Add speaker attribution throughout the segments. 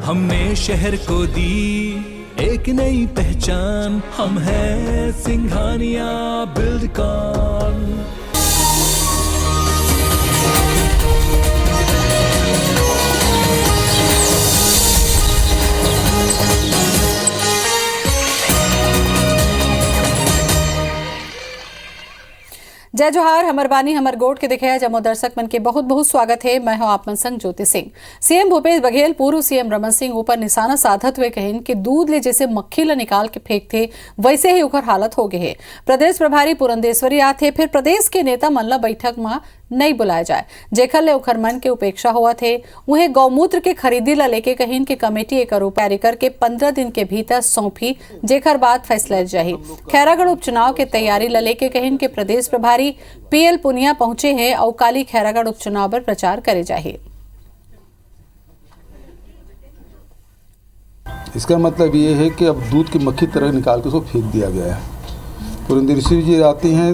Speaker 1: हमने शहर को दी एक नई पहचान, हम हैं सिंघानिया बिल्डकॉन।
Speaker 2: जय जोहार, हमर बानी हमर गोट के दिखे जमो दर्शक मन के बहुत बहुत स्वागत है। मैं हूं आप मन संग ज्योति सिंह। सीएम भूपेश बघेल पूर्व सीएम रमन सिंह ऊपर निशाना साधत हुए कहिन कि दूध ले जैसे मक्खी ला निकाल के फेंक थे वैसे ही उखर हालत हो गए है। प्रदेश प्रभारी पुरंदेश्वरी आथे फिर प्रदेश के नेता मन ला बैठक में नहीं बुलाया जाए, जेखर ले उखर मन के उपेक्षा हुआ थे। उन्हें गौमूत्र के खरीदी ला लेके कहिन कि कमेटी एक तैयारी करके 15 दिन के भीतर सौंपी, जेखर बाद फैसला जाही। खैरागढ़ उपचुनाव के तैयारी ला लेके कहिन कि प्रदेश प्रभारी पीएल पुनिया पहुंचे हैं और काली खैरागढ़ उपचुनाव पर प्रचार करे जाही।
Speaker 3: इसका मतलब ये है कि अब दूध की मक्खी तरह निकाल के उसको फेंक दिया गया है। पुरंदेश्वरी जी आती हैं,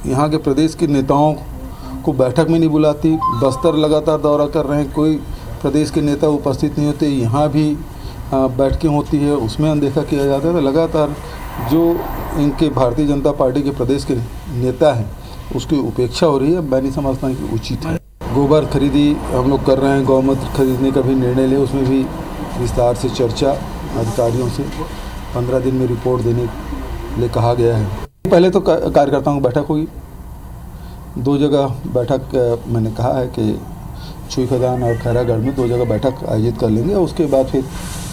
Speaker 3: यहाँ के प्रदेश के नेताओं को बैठक में नहीं बुलाती, बस्तर लगातार दौरा कर रहे हैं, कोई प्रदेश के नेता उपस्थित नहीं होते। यहाँ भी बैठकें होती है, उसमें अनदेखा किया जाता है। तो लगातार जो इनके भारतीय जनता पार्टी के प्रदेश के नेता हैं उसकी उपेक्षा हो रही है। मैं नहीं समझता कि उचित है। गोबर खरीदी हम लोग कर रहे हैं, गौमूत्र खरीदने का भी निर्णय ले, उसमें भी विस्तार से चर्चा अधिकारियों से 15 दिन में रिपोर्ट देने के लिए कहा गया है। पहले तो कार्यकर्ताओं की बैठक होगी, 2 जगह बैठक मैंने कहा है कि छुई खदान और खैरागढ़ में 2 जगह बैठक आयोजित कर लेंगे और उसके बाद फिर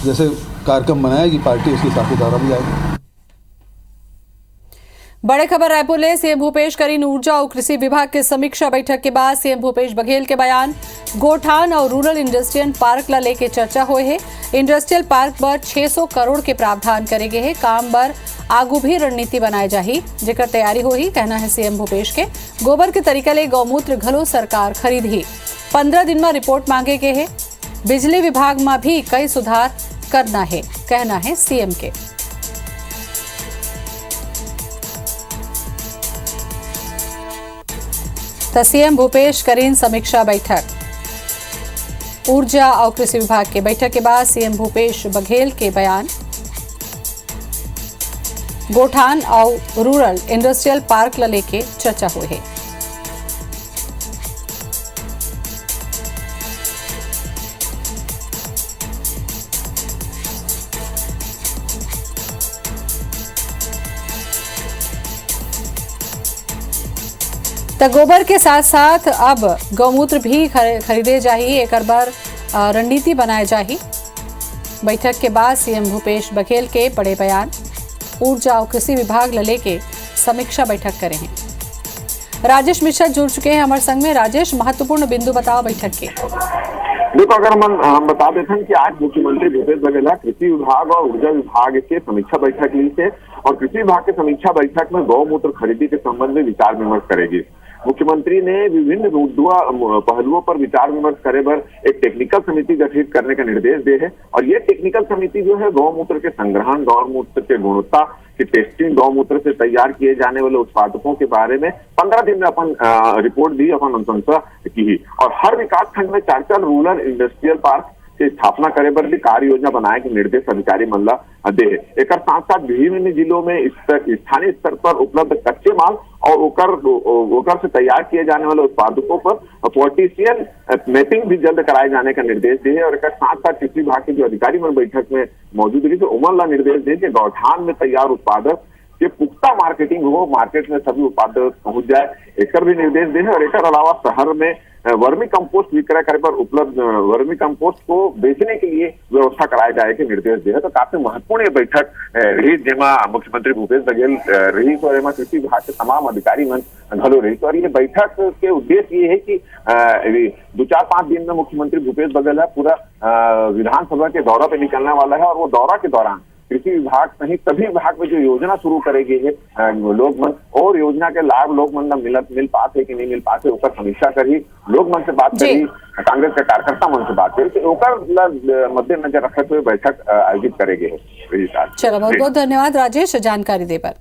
Speaker 3: जैसे कार्यक्रम बनाएगी पार्टी उसके हिसाब से दौरा भी जाएगी।
Speaker 2: बड़े खबर रायपुर ले सीएम भूपेश करीन ऊर्जा और कृषि विभाग के समीक्षा बैठक के बाद सीएम भूपेश बघेल के बयान। गोठान और रूरल इंडस्ट्रियल पार्क ला लेके चर्चा हुए है। इंडस्ट्रियल पार्क पर 600 करोड़ के प्रावधान करे गए है। काम पर आगू भी रणनीति बनाए जाही, जेकर तैयारी हो ही, कहना है सीएम भूपेश के। गोबर के तरीका ले गौमूत्र घलो सरकार खरीद ही 15 दिन में रिपोर्ट मांगे गए है। बिजली विभाग में भी कई सुधार करना है, कहना है सीएम के। तो सीएम भूपेश करीन समीक्षा बैठक। ऊर्जा और कृषि विभाग के बैठक के बाद सीएम भूपेश बघेल के बयान। गोठान और रूरल इंडस्ट्रियल पार्क ला लेके चर्चा हुई है। तो गोबर के साथ साथ अब गौमूत्र भी खरीदे जाही, एक बार रणनीति बनाए जाही। बैठक के बाद सीएम भूपेश बघेल के बड़े बयान। ऊर्जा और कृषि विभाग ला लेके समीक्षा बैठक करे हैं। राजेश मिश्रा जुड़ चुके हैं हमारे संग में। राजेश, महत्वपूर्ण बिंदु बताओ बैठक के।
Speaker 4: देखो, अगर हम बता देते हैं कि आज मुख्यमंत्री भूपेश बघेल कृषि विभाग और ऊर्जा विभाग के समीक्षा बैठक ली थे और कृषि विभाग के समीक्षा बैठक में गौमूत्र खरीदी के संबंध में विचार विमर्श करेगी। मुख्यमंत्री ने विभिन्न पहलुओं पर विचार विमर्श करे पर एक टेक्निकल समिति गठित करने का निर्देश दिए है और ये टेक्निकल समिति जो है गौमूत्र के संग्रहण, गौमूत्र के गुणवत्ता की टेस्टिंग, गौमूत्र से तैयार किए जाने वाले उत्पादकों के बारे में 15 दिन में अपन रिपोर्ट दी, अपन अनुशंसा की और हर विकास खंड में 4 रूरल इंडस्ट्रियल पार्क की स्थापना करे पर भी कार्य योजना बनाए के निर्देश अधिकारी मन ला दे। एक साथ साथ विभिन्न जिलों में स्थानीय स्तर पर उपलब्ध कच्चे माल और ओकर से तैयार किए जाने वाले उत्पादकों पर पोर्टिशियन मैपिंग भी जल्द कराए जाने का निर्देश दिए और एक साथ साथ कृषि विभाग के जो अधिकारी मन बैठक में मौजूद रही तो उमन ला निर्देश दिए कि गौठान में तैयार उत्पादक के पुख्ता मार्केटिंग हो, मार्केट में सभी उत्पादक पहुंच जाए, एक भी निर्देश दिए और एक अलावा शहर में वर्मी कंपोस्ट विक्रय करे पर उपलब्ध वर्मी कंपोस्ट को बेचने के लिए व्यवस्था कराए जाए के निर्देश दिए। तो काफी महत्वपूर्ण ये बैठक रही जेमा मुख्यमंत्री भूपेश बघेल रही और एमा कृषि विभाग के तमाम अधिकारी मन घलो रही। और ये बैठक के उद्देश्य ये है कि 2-4-5 दिन में मुख्यमंत्री भूपेश बघेल पूरा विधानसभा के दौरा पे निकलने वाला है और वो दौरा के दौरान कृषि विभाग सहित सभी विभाग में जो योजना शुरू करेगी है लोग मन और योजना के लाभ लोग मन मिल पाते कि नहीं मिल पाते ओकर समीक्षा करी, लोग मन से बात करी, कांग्रेस के कार्यकर्ता मन से बात करी तो ओकर मद्देनजर रखते हुए बैठक आयोजित करेगी।
Speaker 2: चलो, बहुत बहुत धन्यवाद राजेश जानकारी दे पर।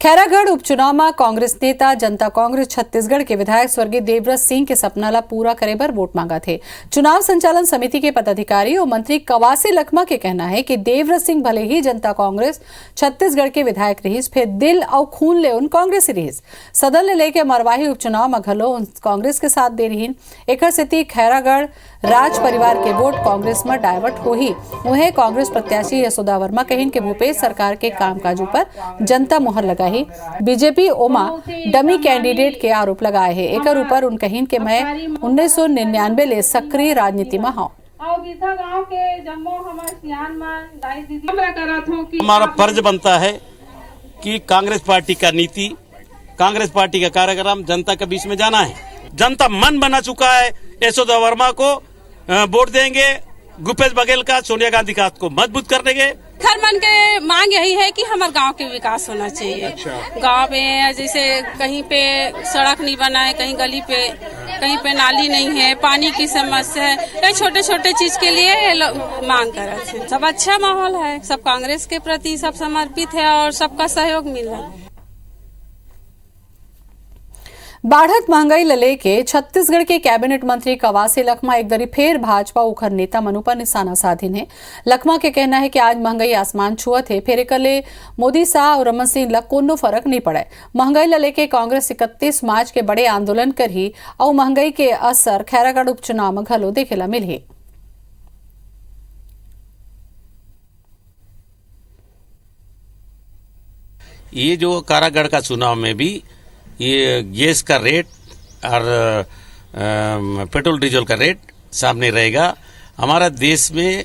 Speaker 2: खैरागढ़ उपचुनाव में कांग्रेस नेता जनता कांग्रेस छत्तीसगढ़ के विधायक स्वर्गीय देवव्रत सिंह के सपना ला पूरा करे बर वोट मांगा थे। चुनाव संचालन समिति के पदाधिकारी और मंत्री कवासी लखमा के कहना है कि देवव्रत सिंह भले ही जनता कांग्रेस छत्तीसगढ़ के विधायक रहीस, फिर दिल और खून ले उन कांग्रेस रहीस। सदन ले लेके मरवाही उपचुनाव में घलो कांग्रेस के साथ दे रही। एकर सेती खैरागढ़ राज परिवार के वोट कांग्रेस में डायवर्ट हो ही। उन्हें कांग्रेस प्रत्याशी यशोदा वर्मा कहिन के भूपेश सरकार के कामकाज पर जनता मोहर लगा ही। बीजेपी ओमा डमी कैंडिडेट के आरोप लगाए हैं। एकर ऊपर उन कहिन के मैं 1999 ले सक्रिय राजनीति में हूँ।
Speaker 5: हमारा फर्ज बनता है कि कांग्रेस पार्टी का नीति, कांग्रेस पार्टी का कार्यक्रम जनता के बीच में जाना है। जनता मन बना चुका है, यशोदा वर्मा को वोट देंगे, भूपेश बघेल का, सोनिया गांधी का को मजबूत कर देंगे।
Speaker 6: हर मन के मांग यही है कि हमारे गांव के विकास होना चाहिए। गांव में जैसे कहीं पे सड़क नहीं बना है, कहीं गली पे, कहीं पे नाली नहीं है, पानी की समस्या है, कई छोटे छोटे चीज के लिए मांग कर रहे थे। सब अच्छा माहौल है, सब कांग्रेस के प्रति सब समर्पित है और सबका सहयोग मिल रहा है।
Speaker 2: बढ़त महंगाई लले के छत्तीसगढ़ के कैबिनेट मंत्री कवासी लखमा एक दरी फेर भाजपा उखर नेता मनु पर निशाना साधिन है। लखमा के कहना है कि आज महंगाई आसमान छुअत है, फेर कले मोदी शाह और रमन सिंह ला कोनो फर्क नहीं पड़े। महंगाई लले के कांग्रेस 31 मार्च के बड़े आंदोलन कर ही और महंगाई के असर खैरागढ़ उपचुनाव में घलो देखेला मिली।
Speaker 5: ये जो कारागढ़ का चुनाव में भी ये गैस का रेट और पेट्रोल डीजल का रेट सामने रहेगा। हमारा देश में,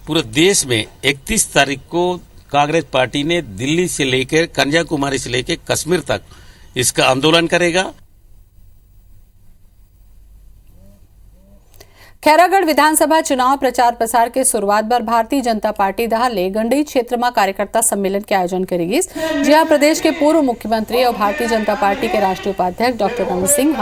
Speaker 5: पूरे देश में 31 तारीख को कांग्रेस पार्टी ने दिल्ली से लेकर कन्याकुमारी से लेकर कश्मीर तक इसका आंदोलन करेगा।
Speaker 2: खैरागढ़ विधानसभा चुनाव प्रचार प्रसार के शुरुआत पर भारतीय जनता पार्टी दहाले गंडई क्षेत्र में कार्यकर्ता सम्मेलन के आयोजन करेगी, जहां प्रदेश के पूर्व मुख्यमंत्री और भारतीय जनता पार्टी के राष्ट्रीय उपाध्यक्ष डॉक्टर रमन सिंह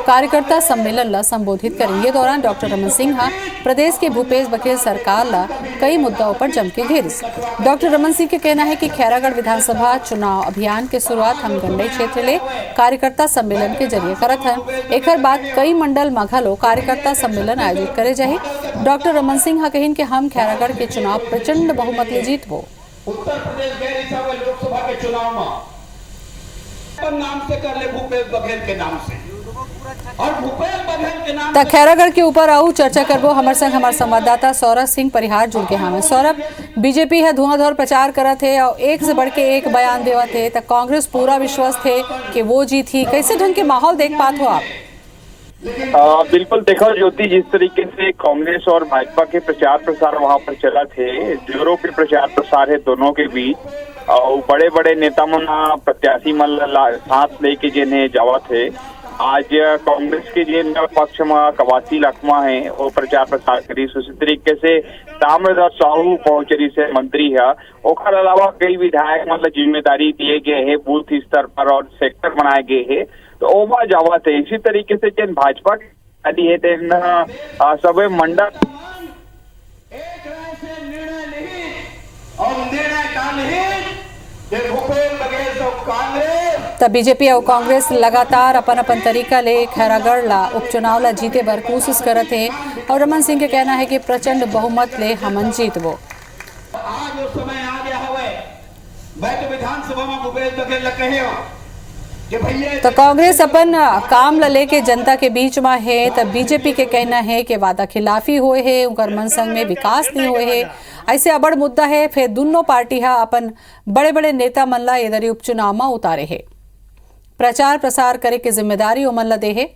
Speaker 2: कार्यकर्ता सम्मेलन ला संबोधित करेंगे। दौरान डॉक्टर रमन सिंह प्रदेश के भूपेश बघेल सरकार ला कई मुद्दों पर जम के घेरिस। डॉक्टर रमन सिंह के कहना है कि खैरागढ़ विधानसभा चुनाव अभियान के शुरुआत हम गंडई क्षेत्र ले कार्यकर्ता सम्मेलन के जरिए करत हैं। एकर बाद कई मंडल मघलो कार्यकर्ता सम्मेलन आयोजित करे जाए। डॉक्टर रमन सिंह कहिन कि हम खैरागढ़ के चुनाव प्रचंड बहुमत ले जीतबो।
Speaker 7: उत्तर प्रदेश गैर सभा लोकसभा के चुनाव में नाम से कर ले भूपेश बघेल के नाम से और भूपेश बघेल के नाम
Speaker 2: तक खैरागढ़ के ऊपर आऊ चर्चा करबो। हमार संग हमार संवाददाता सौरभ सिंह परिहार जुड़ के हमें। सौरभ, बीजेपी है धुआंधार प्रचार करत है और एक से बढ़ के एक बयान देवत है, तक कांग्रेस पूरा विश्वास थे कि वो जीती। कैसे ढंग के माहौल देख पात हो आप?
Speaker 8: बिल्कुल देखो ज्योति, जिस तरीके से कांग्रेस और भाजपा के प्रचार प्रसार वहां पर चला थे, जोरों के प्रचार प्रसार है दोनों के बीच, और बड़े बड़े नेता मन प्रत्याशी मन साथ लेके जिन्हें जावा थे। आज कांग्रेस के जिन पक्ष में कवासी लखमा है वो प्रचार प्रसार करी। उसी तरीके से ताम्रध्वज साहू पहुंचरी से मंत्री है। ओकर अलावा कई विधायक मतलब जिम्मेदारी दिए गए हैं, बूथ स्तर पर और सेक्टर बनाए गए हैं, तो ओमा जावा थे। इसी तरीके से जिन भाजपा की है सब मंडल
Speaker 2: तब बीजेपी और कांग्रेस लगातार अपन अपन तरीका ले खैरागढ़ ला उपचुनाव ला जीते बर कोशिश करत है और रमन सिंह के कहना है कि प्रचंड बहुमत ले हमन जीतबो।
Speaker 7: आज वो समय आ गया हवे, बैठ विधानसभा में भूपेश बघेल ला कहियो
Speaker 2: तो कांग्रेस अपन काम ला लेके जनता के बीच में है, तब बीजेपी के कहना है कि वादा खिलाफी हुए है, उनकर मनसंग में विकास नहीं हुए है। ऐसे अबड़ मुद्दा है। फिर दोनों पार्टी हा अपन बड़े बड़े नेता मन ला इधर उपचुनाव में उतारे है। प्रचार प्रसार करे के जिम्मेदारी ओमन ला दे है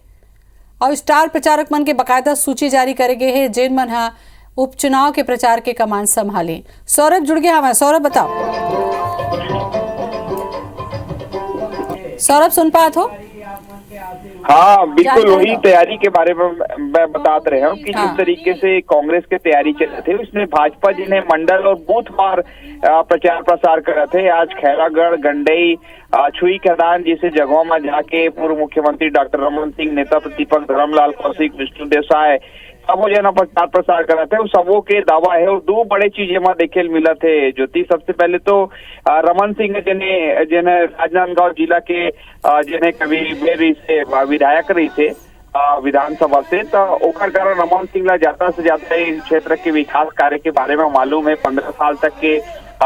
Speaker 2: और स्टार प्रचारक मन के बकायदा सूची जारी करे गए है, जिन मन हा उपचुनाव के प्रचार के कमान संभाले। सौरभ जुड़ गया हमारे। सौरभ बताओ। सौरभ सुन पात हो?
Speaker 8: हाँ बिल्कुल, वही तैयारी के बारे में मैं बता रहे हूँ कि जिस तरीके से कांग्रेस की तैयारी चल रही थी, उसमें भाजपा जिन्हें मंडल और बूथ वार प्रचार प्रसार कर रहे थे। आज खैरागढ़, गंडई, छुई खदान जैसे जगहों में जाके पूर्व मुख्यमंत्री डॉक्टर रमन सिंह, नेता प्रतिपक्ष धर्मलाल कौशिक, विष्णु देसाई, सबो जना प्रचार प्रसार करा थे, सबो के दावा है। और दो बड़े चीज में देखे मिला थे ज्योति। सबसे पहले तो रमन सिंह जिन्हें राजनांदगांव जिला के जिन्हें कभी मेरी से विधायक रही थे विधानसभा से, तो ओकर कारण रमन सिंह ला ज्यादा से ज्यादा इस क्षेत्र के विकास कार्य के बारे में मालूम है। 15 साल तक के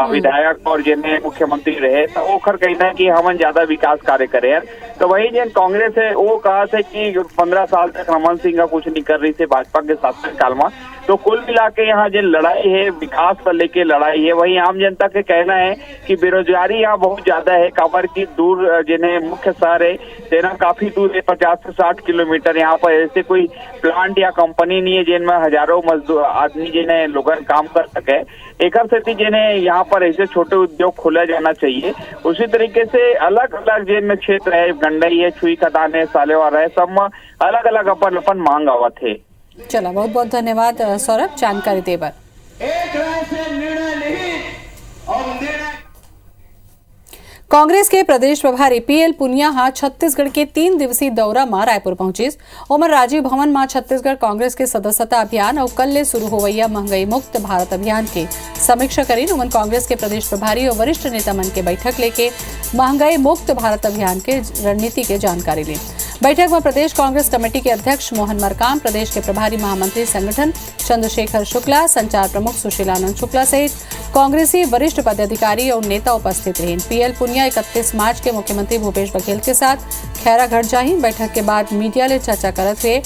Speaker 8: विधायक और जिन्हें मुख्यमंत्री रहे, तो ओखर कहना है कि हम ज्यादा विकास कार्य करे हैं। तो वही जिन कांग्रेस है वो कहा था कि 15 साल तक रमन सिंह का कुछ नहीं कर रही थी भाजपा के शासन काल में। तो कुल मिला के यहाँ जो लड़ाई है विकास को लेके लड़ाई है। वही आम जनता के कहना है कि बेरोजगारी यहाँ बहुत ज्यादा है। काबर की दूर जिन्हें मुख्य शहर है तेना काफी दूर है, 50 से 60 किलोमीटर। यहाँ पर ऐसे कोई प्लांट या कंपनी नहीं है जिनमें हजारों मजदूर आदमी जिन्हें लोग काम कर सके। एक जिन्हें यहाँ पर ऐसे छोटे उद्योग खोला जाना चाहिए। उसी तरीके से अलग अलग जिन क्षेत्र है, गंडई है, छुई खदान है, सालेवार है, सब में अलग अलग अपन अपन मांग आवत है।
Speaker 2: चला, बहुत बहुत धन्यवाद सौरभ जानकारी देवर।
Speaker 7: एक राय से निर्णय नहीं और निर्णय।
Speaker 2: कांग्रेस के प्रदेश प्रभारी पीएल पुनिया हाँ छत्तीसगढ़ के 3 दिवसीय दौरा में रायपुर पहुंचिस। ओमर राजीव भवन में छत्तीसगढ़ कांग्रेस के सदस्यता अभियान और कल शुरू होवैया महंगाई मुक्त भारत अभियान के समीक्षा करीन। उमन कांग्रेस के प्रदेश प्रभारी और वरिष्ठ नेता मन के बैठक लेके महंगाई मुक्त भारत अभियान के रणनीति के जानकारी ली। बैठक में प्रदेश कांग्रेस कमेटी के अध्यक्ष मोहन मरकाम, प्रदेश के प्रभारी महामंत्री संगठन चंद्रशेखर शुक्ला, संचार प्रमुख सुशीलानंद शुक्ला सहित कांग्रेसी वरिष्ठ पदाधिकारी और नेता उपस्थित रहे। पीएल पुनिया 31 मार्च के मुख्यमंत्री भूपेश बघेल के साथ खैरागढ़ जाही। बैठक के बाद मीडिया ले चर्चा करत हुए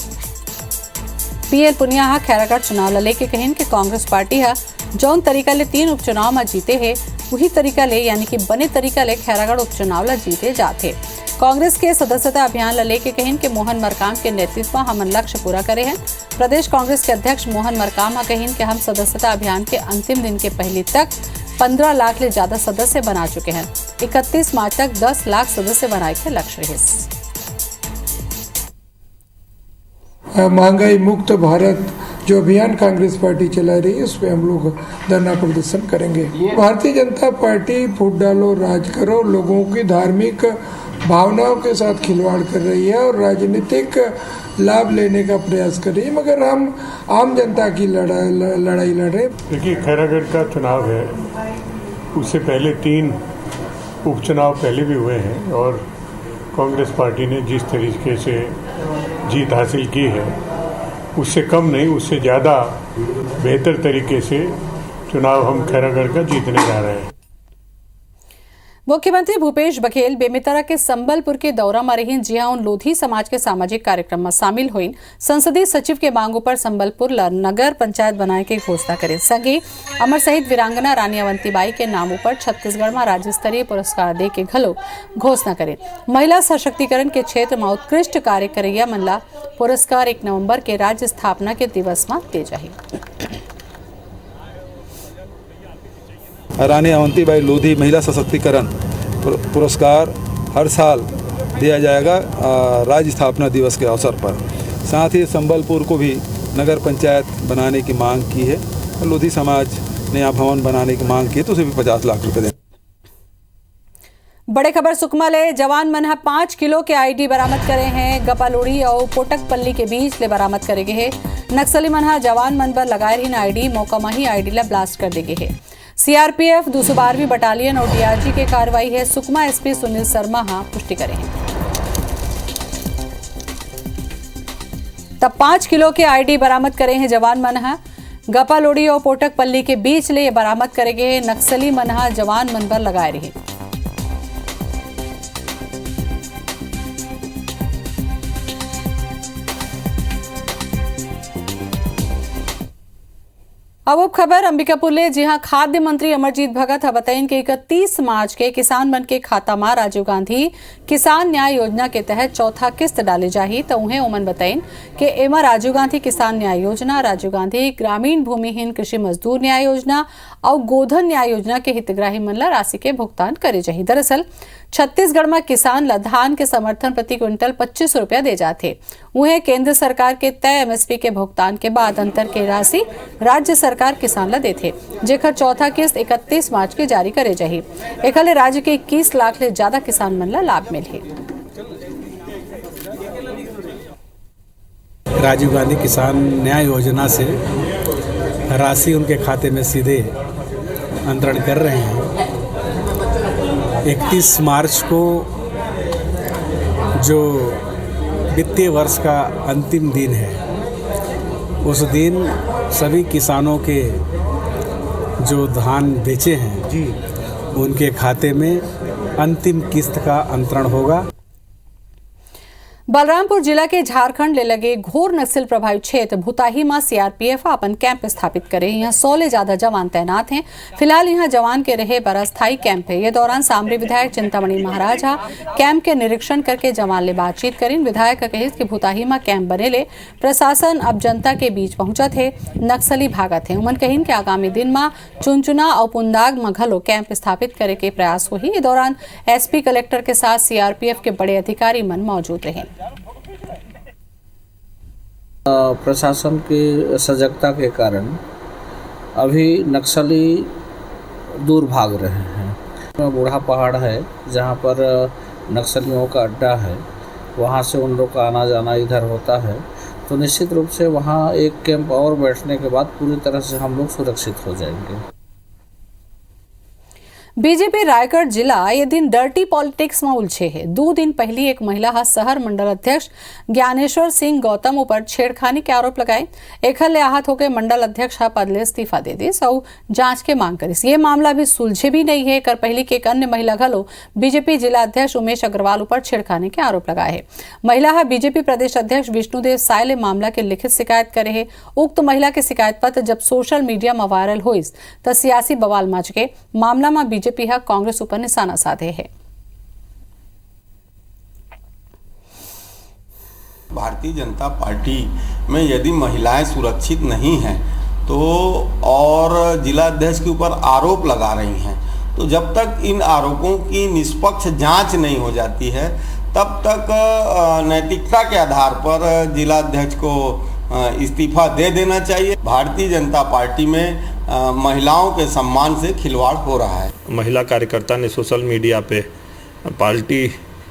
Speaker 2: पीएल पुनिया हा खैरागढ़ चुनाव ला लेके कहिन कि कांग्रेस पार्टी हा जौन तरीका ले 3 उपचुनाव में जीते है वही तरीका ले यानी कि बने तरीका ले खैरागढ़ उपचुनाव ला जीते जाते। कांग्रेस के सदस्यता अभियान ला लेके कहिन कि मोहन मरकाम के नेतृत्व में हमन लक्ष्य पूरा करे हैं। प्रदेश कांग्रेस के अध्यक्ष मोहन मरकाम हा कहिन कि हम सदस्यता अभियान के अंतिम दिन के पहले तक 15 लाख ले ज्यादा सदस्य बना चुके हैं। 31 मार्च तक 10 लाख सदस्य बनाए के लक्ष्य है।
Speaker 9: महंगाई मुक्त भारत जो अभियान कांग्रेस पार्टी चला रही है उसमें हम लोग धरना प्रदर्शन करेंगे। भारतीय जनता पार्टी फूट डालो राज करो लोगों की धार्मिक भावनाओं के साथ खिलवाड़ कर रही है और राजनीतिक लाभ लेने का प्रयास कर रही है, मगर हम आम जनता की लड़ाई लड़ रहे।
Speaker 10: देखिए, खैरागढ़ का चुनाव है, उससे पहले 3 उपचुनाव पहले भी हुए हैं और कांग्रेस पार्टी ने जिस तरीके से जीत हासिल की है उससे कम नहीं, उससे ज़्यादा बेहतर तरीके से चुनाव हम खैरागढ़ का जीतने जा रहे हैं।
Speaker 2: मुख्यमंत्री भूपेश बघेल बेमेतरा के संबलपुर के दौरा में रही। जी हां, लोधी समाज के सामाजिक कार्यक्रम में शामिल हुई। संसदीय सचिव के मांगों पर संबलपुर नगर पंचायत बनाए के घोषणा करे। संगे अमर शहीद वीरांगना रानी अवंतीबाई के नामों पर छत्तीसगढ़ में राज्य स्तरीय पुरस्कार दे के घलो घोषणा करे। महिला सशक्तिकरण के क्षेत्र में उत्कृष्ट कार्य करैया मन ला पुरस्कार 1 नवंबर के राज्य स्थापना के दिवस में दे जाही।
Speaker 3: रानी अवंतीबाई लोधी महिला सशक्तिकरण पुरस्कार हर साल दिया जाएगा राज्य स्थापना दिवस के अवसर पर। साथ ही संबलपुर को भी नगर पंचायत बनाने की मांग की है। लोधी समाज ने यहाँ भवन बनाने की मांग की है तो उसे भी 50 लाख रुपए दें।
Speaker 2: बड़े खबर सुकमा ले जवान मन 5 किलो के आईडी बरामद करे हैं। गपालोड़ी और पोटकपल्ली के बीच ले बरामद करे गए है। नक्सली मन जवान मन पर लगाए रही आईडी मौका में ही आईडी ला ब्लास्ट कर दे गए है। सीआरपीएफ 212वीं बटालियन और डीआरजी की कार्रवाई है। सुकमा एसपी सुनील शर्मा पुष्टि करे हैं। तब 5 किलो के आईडी बरामद करे हैं जवान मनहा। गपालोड़ी और पोटकपल्ली के बीच ले बरामद करे गए नक्सली मनहा जवान मन पर लगाए रहे। अब खबर अंबिकापुर ले। जी हां, खाद्य मंत्री अमरजीत भगत बताइन कि 31 मार्च के किसान मन के खाता में राजीव गांधी किसान न्याय योजना के तहत चौथा किस्त डाले जाही। तो उन्हें ओमन बताइन कि एमा राजीव गांधी किसान न्याय योजना, राजीव गांधी ग्रामीण भूमिहीन कृषि मजदूर न्याय योजना और गोधन न्याय योजना के हितग्राही मन ला राशि के भुगतान करे जाही। दरअसल छत्तीसगढ़ में किसान ला धान के समर्थन प्रति क्विंटल 25 रुपया दे जाते। उन्हें केंद्र सरकार के तय एमएसपी के भुगतान के बाद अंतर के राशि राज्य सरकार किसान ला देथे, जेकर चौथा किस्त 31 मार्च के जारी करे जाही। एकले राज्य के 21 लाख ले ज्यादा किसान मन ला लाभ मिले।
Speaker 11: राजीव गांधी किसान न्याय योजना से राशि उनके खाते में सीधे अंतरण कर रहे हैं। 31 मार्च को जो वित्तीय वर्ष का अंतिम दिन है, उस दिन सभी किसानों के जो धान बेचे हैं जी, उनके खाते में अंतिम किस्त का अंतरण होगा।
Speaker 2: बलरामपुर जिला के झारखंड ले लगे घोर नक्सल प्रभावित क्षेत्र भूताही में सीआरपीएफ अपन कैंप स्थापित करे। यहाँ 100 ले ज्यादा जवान तैनात हैं। फिलहाल यहाँ जवान के रहे बर अस्थायी कैंप है। ये दौरान सामरी विधायक चिंतामणि महाराज कैंप के निरीक्षण करके जवान ले बातचीत करें। विधायक कही कि भूताही में कैंप बने ले प्रशासन अब जनता के बीच पहुंचा थे, नक्सली भागत है। उमन कहीन के आगामी दिन में चुनचुना और पुंदाग में घलो कैंप स्थापित करे के प्रयास हुई। इस दौरान एसपी कलेक्टर के साथ सीआरपीएफ के बड़े अधिकारी मन मौजूद रहे।
Speaker 12: प्रशासन की सजगता के कारण अभी नक्सली दूर भाग रहे हैं। बूढ़ा पहाड़ है जहां पर नक्सलियों का अड्डा है, वहां से उन लोग का आना जाना इधर होता है, तो निश्चित रूप से वहां एक कैंप और बैठने के बाद पूरी तरह से हम लोग सुरक्षित हो जाएंगे।
Speaker 2: बीजेपी रायगढ़ जिला ये दिन डर्टी पॉलिटिक्स में उलझे है। 2 दिन पहले एक महिला शहर मंडल अध्यक्ष ज्ञानेश्वर सिंह गौतम ऊपर छेड़खानी के आरोप लगाए। एक हल आहत होकर मंडल अध्यक्ष पद ले इस्तीफा दे दी और जांच के मांग करी। ये मामला भी सुलझे भी नहीं है। कर पहले के एक अन्य महिला घलो बीजेपी जिला अध्यक्ष उमेश अग्रवाल ऊपर छेड़खानी के आरोप लगाए है। महिला बीजेपी प्रदेश अध्यक्ष विष्णुदेव साय मामला के लिखित शिकायत करे है। उक्त महिला के शिकायत पत्र जब सोशल मीडिया में वायरल हुई तो सियासी बवाल मच गए। मामला में बीजेपी कांग्रेस ऊपर निशाना साधे है।
Speaker 13: भारतीय जनता पार्टी में यदि महिलाएं सुरक्षित नहीं हैं तो और जिला अध्यक्ष के ऊपर आरोप लगा रही हैं, तो जब तक इन आरोपों की निष्पक्ष जांच नहीं हो जाती है तब तक नैतिकता के आधार पर जिला अध्यक्ष को इस्तीफा दे देना चाहिए। भारतीय जनता पार्टी में महिलाओं के सम्मान से खिलवाड़ हो रहा है।
Speaker 14: महिला कार्यकर्ता ने सोशल मीडिया पे पार्टी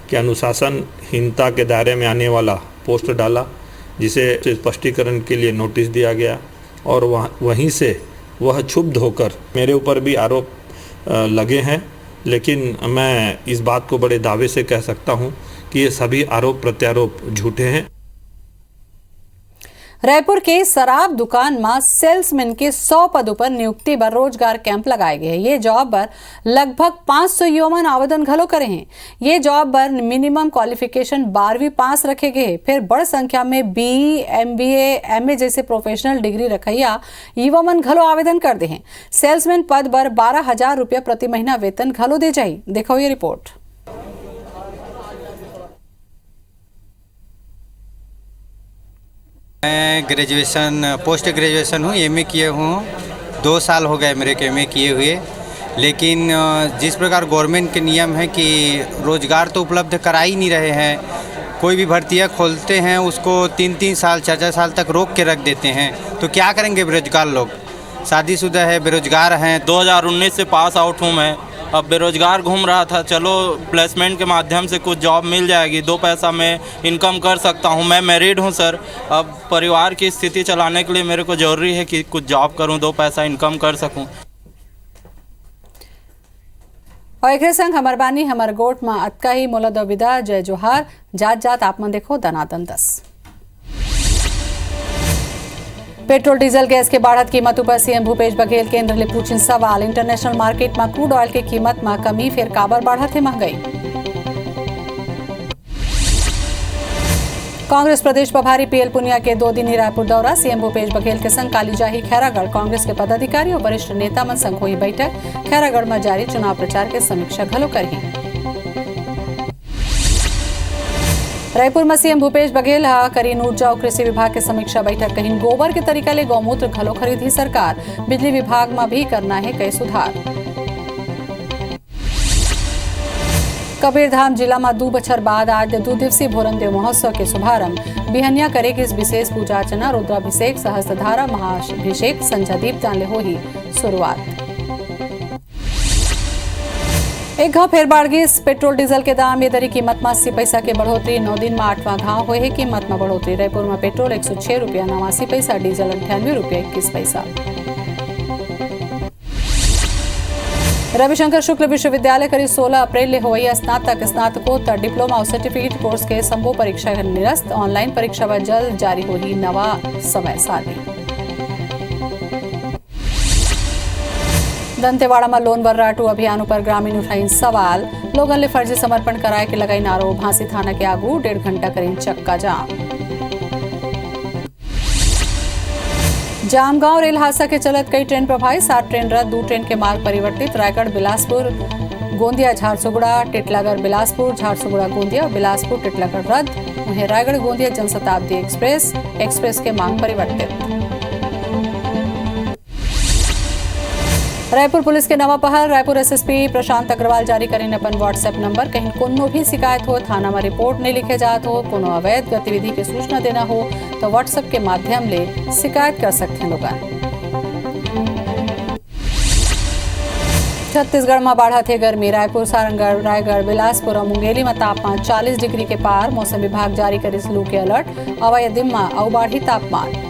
Speaker 14: के अनुशासनहीनता के दायरे में आने वाला पोस्ट डाला, जिसे स्पष्टीकरण के लिए नोटिस दिया गया और वहीं से वह क्षुब्ध होकर मेरे ऊपर भी आरोप लगे हैं। लेकिन मैं इस बात को बड़े दावे से कह सकता हूं कि ये सभी आरोप प्रत्यारोप झूठे हैं।
Speaker 2: रायपुर के शराब दुकान में सेल्समैन के 100 पदों पर नियुक्ति पर रोजगार कैंप लगाए गए। ये जॉब पर लगभग 500 युवा आवेदन घलो करे हैं। ये जॉब पर मिनिमम क्वालिफिकेशन 12वीं पास रखे गए। फिर बड़ संख्या में BE, MBA, MA जैसे प्रोफेशनल डिग्री रखैया युवा मन घलो आवेदन कर दे हैं। सेल्समैन पद पर 12,000 रुपया प्रति महीना वेतन घलो दे जाये। देखो ये रिपोर्ट।
Speaker 15: मैं पोस्ट ग्रेजुएशन हूँ, MA किए हूँ। 2 साल हो गए मेरे को MA किए हुए। लेकिन जिस प्रकार गवर्नमेंट के नियम है कि रोज़गार तो उपलब्ध करा ही नहीं रहे हैं। कोई भी भर्तियाँ खोलते हैं उसको 3-3 साल 4-4 साल तक रोक के रख देते हैं। तो क्या करेंगे बेरोजगार लोग? शादीशुदा है, बेरोजगार हैं।
Speaker 16: 2019 से पास आउट हूँ मैं। अब बेरोजगार घूम रहा था, चलो प्लेसमेंट के माध्यम से कुछ जॉब मिल जाएगी, 2 पैसा मैं इनकम कर सकता हूं। मैं मैरिड हूं सर। अब परिवार की स्थिति चलाने के लिए मेरे को जरूरी है कि कुछ जॉब करूं, 2 पैसा इनकम कर सकूं।
Speaker 2: और एक संग हमर बानी हमर गोट में अतका ही मोला दो विदा। जय जोहार। जात जात आप मन देखो दनादन 10। पेट्रोल डीजल गैस के बढ़त कीमत पर सीएम भूपेश बघेल केंद्र ले पूछिन सवाल। इंटरनेशनल मार्केट में क्रूड ऑयल के कीमत में कमी, फिर काबर बढ़त है महंगाई। कांग्रेस प्रदेश प्रभारी PL पुनिया के 2 दिनी रायपुर दौरा। सीएम भूपेश बघेल के संग कालीजाही खैरागढ़ कांग्रेस के पदाधिकारी और वरिष्ठ नेता मन संग हुई बैठक। खैरागढ़ में जारी चुनाव प्रचार के समीक्षा घलो करही। रायपुर में सीएम भूपेश बघेल करीन ऊर्जा और कृषि विभाग के समीक्षा बैठक। कहीं गोबर के तरीका ले गौमूत्र घलो खरीदी सरकार। बिजली विभाग में भी करना है कई सुधार। कबीरधाम जिला में 2 बछर बाद आज 2 दिवसीय भोरनदेव महोत्सव के शुभारंभ। बिहनिया करेगी इस विशेष पूजा अर्चना, रुद्राभिषेक, सहस्त्रधारा, महाअभिषेक, संध्या दीप दान ले हो ही शुरुआत। एक घाव फेर बाढ़ गई पेट्रोल डीजल के दाम ये दरी कीमत में 80 पैसा के बढ़ोतरी 9 दिन में 8वां घाव हुए है कीमत में बढ़ोतरी रायपुर में पेट्रोल 106 रुपया 89 पैसा डीजल 98 रुपया 21 पैसा। रविशंकर शुक्ल विश्वविद्यालय करीब 16 अप्रैल ले हुई स्नातक स्नातकोत्तर डिप्लोमा और सर्टिफिकेट कोर्स के संभव परीक्षा निरस्त ऑनलाइन परीक्षा व जल्द जारी होगी नवा समय सारणी। दंतेवाड़ा में लोन वर्राटू अभियान पर ग्रामीण उठाई सवाल लोगों ने फर्जी समर्पण कराए के लगाई नारो भांसी थाना के आगू 1.5 घंटा करें चक्का जाम। जामगांव रेल हादसा के चलत कई ट्रेन प्रभावित 7 ट्रेन रद्द 2 ट्रेन के मार्ग परिवर्तित रायगढ़ बिलासपुर गोंदिया झारसुगुड़ा टिटलागढ़ बिलासपुर झारसुगुड़ा गोंदिया बिलासपुर टिटलागढ़ रद्द वहीं रायगढ़ गोंदिया जनशताब्दी एक्सप्रेस के मार्ग परिवर्तित। रायपुर पुलिस के नवा पहल रायपुर एसएसपी प्रशांत अग्रवाल जारी करें अपन व्हाट्सएप नंबर कहीं कोनो भी शिकायत हो थाना में रिपोर्ट नहीं लिखे जात हो कोनो अवैध गतिविधि की सूचना देना हो तो व्हाट्सएप के माध्यम ले शिकायत कर सकते हैं लोग। छत्तीसगढ़ में बढ़ा थे गर्मी रायपुर सारंगढ़ रायगढ़ बिलासपुर और मुंगेली में तापमान 40 डिग्री के पार मौसम विभाग जारी करे लू के अलर्ट अवय दिन में बढ़ी तापमान